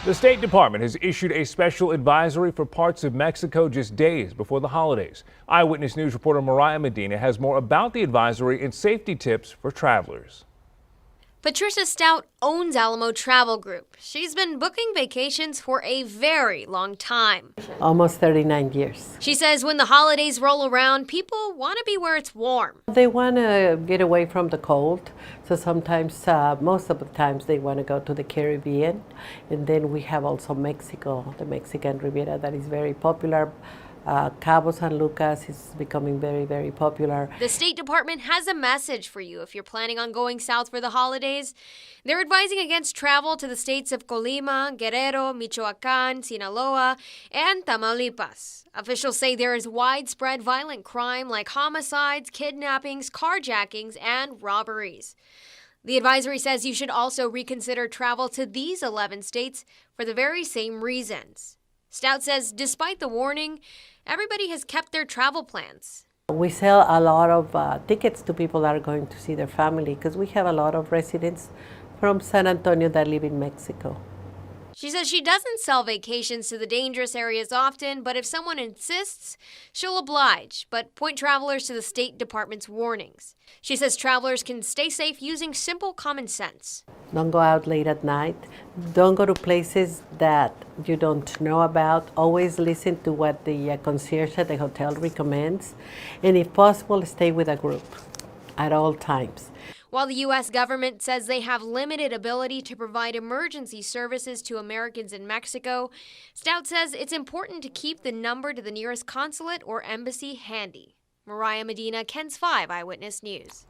The State Department has issued a special advisory for parts of Mexico just days before the holidays. Eyewitness News reporter Mariah Medina has more about the advisory and safety tips for travelers. Patricia Stout owns Alamo Travel Group. She's been booking vacations for a very long time. Almost 39 years. She says when the holidays roll around, people want to be where it's warm. They want to get away from the cold, so sometimes, most of the times, they want to go to the Caribbean. And then we have also Mexico, the Mexican Riviera, that is very popular. Cabo San Lucas is becoming very, very popular. The State Department has a message for you if you're planning on going south for the holidays. They're advising against travel to the states of Colima, Guerrero, Michoacán, Sinaloa, and Tamaulipas. Officials say there is widespread violent crime like homicides, kidnappings, carjackings, and robberies. The advisory says you should also reconsider travel to these 11 states for the very same reasons. Stout says despite the warning, everybody has kept their travel plans. We sell a lot of tickets to people that are going to see their family because we have a lot of residents from San Antonio that live in Mexico. She says she doesn't sell vacations to the dangerous areas often, but if someone insists, she'll oblige, but point travelers to the State Department's warnings. She says travelers can stay safe using simple common sense. Don't go out late at night. Don't go to places that you don't know about. Always listen to what the concierge at the hotel recommends. And if possible, stay with a group at all times. While the U.S. government says they have limited ability to provide emergency services to Americans in Mexico, Stout says it's important to keep the number to the nearest consulate or embassy handy. Mariah Medina, KENS 5 Eyewitness News.